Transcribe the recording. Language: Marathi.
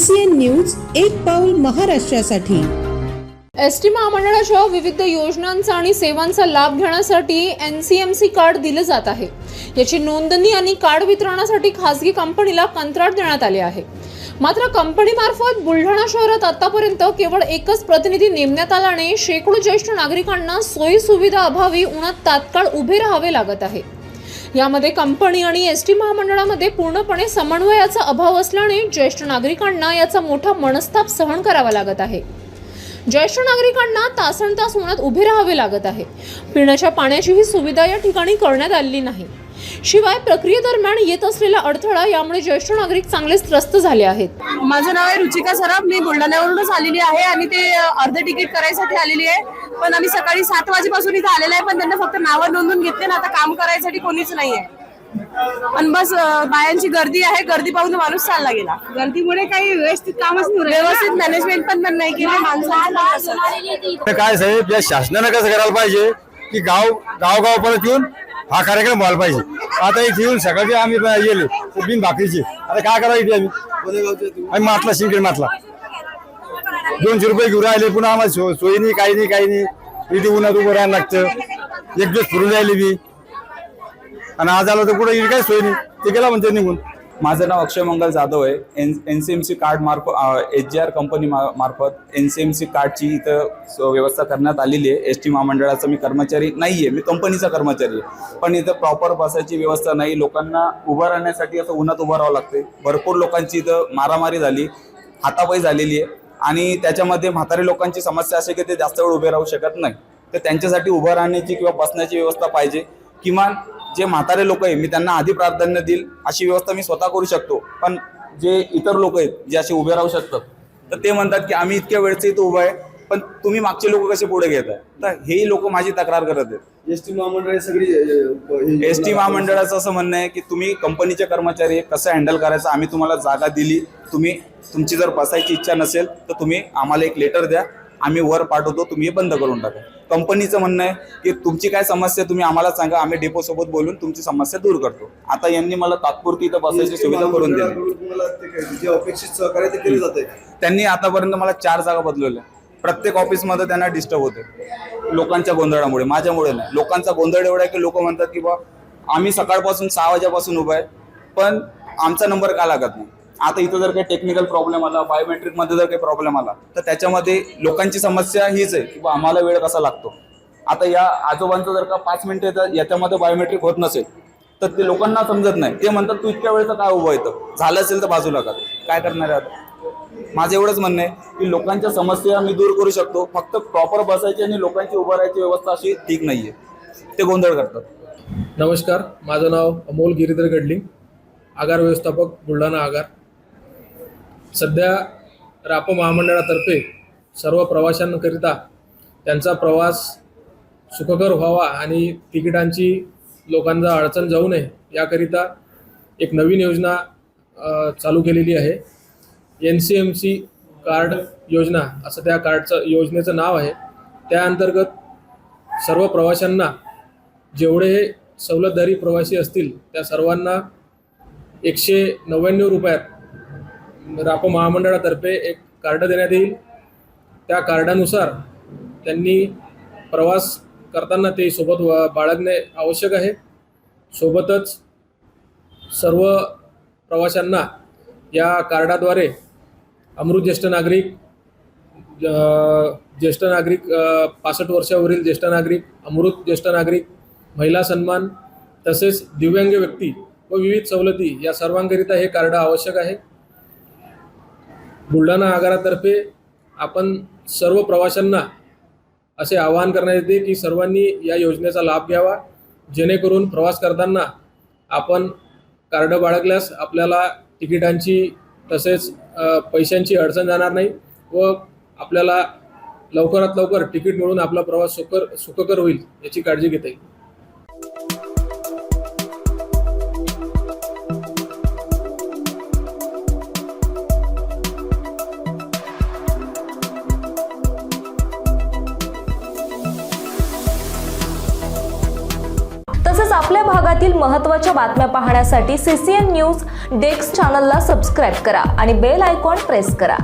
ACN न्यूज, एक पाऊल महाराष्ट्रासाठी। एसटी महामंडळाच्या विविध योजनांचा आणि सेवांचा लाभ घेण्यासाठी NCMC कार्ड दिले जात आहे। याची नोंदणी आणि कार्ड वितरणासाठी खासगी कंपनीला कंत्राट देण्यात आले आहे। मात्र कंपनीमार्फत बुलढाणा शहरात आतापर्यंत केवळ एकच प्रतिनिधी नेमण्यात आल्याने शेकडो ज्येष्ठ नागरिकांना सोयी सुविधा अभावी उन्हात तात्काळ उभे राहावे लागत आहे। यामध्ये कंपनी आणि एसटी महामंडळामध्ये पूर्णपणे समन्वयाचा अभाव असल्याने ज्येष्ठ नागरिकांना याचा मोठा मनस्ताप सहन करावा लागत आहे। ज्येष्ठ नागरिकांना तासनतास उन्हात उभे राहावे लागत आहे। पिण्याच्या पाण्याचीही सुविधा या ठिकाणी करण्यात आलेली नाही। शिवाय प्रक्रियेदरम्यान येत असलेला अडथळा यामुळे ज्येष्ठ नागरिक चांगलेच त्रस्त झाले आहेत। माझं नाव आहे रुचिका सराफ, मी बुलढाण्यावरूनच आलेली आहे आणि ते अर्ध तिकीट करायसाठी आलेली आहे। पण आम्ही सकाळी 7 वाजेपासून इथे आलेले आहे, पण त्यांना फक्त नावं नोंदवून घेतले ना, आता काम करायसाठी कोणीच नाही आहे। आणि बस बायांची गर्दी आहे, गर्दी पाहून माणूस चालला गेला। गर्दीमुळे काही व्यवस्थित कामच नाही, व्यवस्थित मॅनेजमेंट पण नाही केली माणसाला। काय साहेब, या शासनाने कसं करायला पाहिजे की गाव परत येऊन हा कार्यक्रम व्हायला पाहिजे। आता इथे येऊन सकाळचे आम्ही गेले बिन भाकरीचे, आता काय करायचं आम्ही मातला शिंकेड मातला 200 रुपये घेऊन राहिले, पुन्हा आम्हाला सोयी नाही, काही नाही। इथे उन्हात उभं राहायला लागतं, एक दिवस फिरून राहिले मी, आणि आज आलो तर कुठे काय सोय नाही, ते गेला म्हणते निघून। माझं नाव अक्षय मंगल जाधव आहे। NCMC कार्ड मार्फत HGR कंपनी मार्फत NCMC कार्डची इथं व्यवस्था करण्यात आलेली आहे। ST महामंडळाचा मी कर्मचारी नाही आहे, मी कंपनीचा कर्मचारी आहे, पण इथं प्रॉपर बसायची व्यवस्था नाही। लोकांना उभं राहण्यासाठी असं उन्हात उभं राहावं लागते। भरपूर लोकांची इथं मारामारी झाली, हातापाई झालेली आहे, आणि त्याच्यामध्ये म्हातारी लोकांची समस्या अशी की ते जास्त वेळ उभे राहू शकत नाही। तर त्यांच्यासाठी उभं राहण्याची किंवा बसण्याची व्यवस्था पाहिजे। किमान जे म्हातारे लोक आहे मी त्यांना आधी प्राधान्य देईल अशी व्यवस्था मी स्वतः करू शकतो, पण जे इतर लोक आहेत जे असे उभे राहू शकतात तर ते म्हणतात की आम्ही इतक्या वेळचे इथं उभं आहे, पण तुम्ही मागचे लोक कसे पुढे घेताय। तर हेही लोक माझी तक्रार करत आहेत। एसटी महामंडळ सगळी एसटी महामंडळाचं असं म्हणणं आहे की तुम्ही कंपनीचे कर्मचारी कसं हँडल करायचं, आम्ही तुम्हाला जागा दिली, तुमची जर बसायची इच्छा नसेल तर तुम्ही आम्हाला एक लेटर द्या, आम्ही वर पाठवतो, तुम्ही हे बंद करून टाका। कंपनीचं म्हणणं आहे की तुमची काय समस्या तुम्ही आम्हाला सांगा, आम्ही डेपो सोबत बोलून तुमची समस्या दूर करतो। आता यांनी मला तात्पुरती इथं बसायची सुविधा करून दिली। त्यांनी आतापर्यंत मला 4 जागा बदलवल्या। प्रत्येक ऑफिसमध्ये त्यांना डिस्टर्ब होते लोकांच्या गोंधळामुळे, माझ्यामुळे नाही। लोकांचा गोंधळ एवढा आहे की लोक म्हणतात की बा आम्ही सकाळपासून 6 वाजेपासून उभा आहे, पण आमचा नंबर का लागत नाही। आता इथं जर काही टेक्निकल प्रॉब्लेम आला, बायोमेट्रिक मध्ये जर काही प्रॉब्लेम आला तर त्याच्यामध्ये लोकांची समस्या हीच आहे की बा आम्हाला वेळ कसा लागतो। आता या आजोबांचं जर का 5 मिनिटं याच्यामध्ये बायोमेट्रिक होत नसेल तर ते लोकांना समजत नाही। ते म्हणतात तू इतक्या वेळचं काय उभं येतं, झालं असेल तर बाजूला का, काय करणार आहे आता। माझं एवढंच म्हणणं आहे की लोकांच्या समस्या मी दूर करू शकतो, फक्त प्रॉपर बसायची आणि लोकांची उभं राहायची व्यवस्था अशी ठीक नाहीये, ते गोंधळ करतात। नमस्कार, माझं नाव अमोल गिरीधर गडलिंग, आगार व्यवस्थापक, बुलढाणा आगार। सध्या राप महामंडळातर्फे सर्व प्रवाशांकरिता त्यांचा प्रवास सुखकर व्हावा आणि तिकिटांची लोकांना अडचण जाऊ नये याकरिता एक नवीन योजना चालू केलेली आहे। NCMC कार्ड योजना असं त्या योजनेचं नाव आहे। त्या अंतर्गत सर्व प्रवाशांना, जेवढे सवलतदारी प्रवासी असतील त्या सर्वांना 199 रुपयात राप महामंडळातर्फे एक कार्ड देण्यात येईल। त्या कार्डानुसार त्यांनी प्रवास करताना ते सोबत बाळगणे आवश्यक आहे। सोबतच सर्व प्रवाशांना या कार्डाद्वारे अमृत ज्येष्ठ नागरिक, 65 वर्षावरील ज्येष्ठ नागरिक, अमृत ज्येष्ठ नागरिक, महिला सन्मान तसेच दिव्यांग व्यक्ती व विविध सवलती या सर्वांकरिता हे कार्ड आवश्यक आहे। बुलढाणा आगारातर्फे आपण सर्व प्रवाशांना असे आवाहन करण्यात येते की सर्वांनी या योजनेचा लाभ घ्यावा, जेणेकरून प्रवास करताना आपण कार्ड बाळगल्यास आपल्याला तिकिटांची तसेच पैशांची अडचण जाणार नाही व आपल्याला लवकरात लवकर तिकीट मिळून आपला प्रवास सुखकर होईल याची काळजी घेता येईल। तसंच आपल्या भागात विभागातील महत्त्वाच्या बातम्या पाहण्यासाठी CCN न्यूज डेस्क चॅनलला सबस्क्राईब करा आणि बेल आयकॉन प्रेस करा.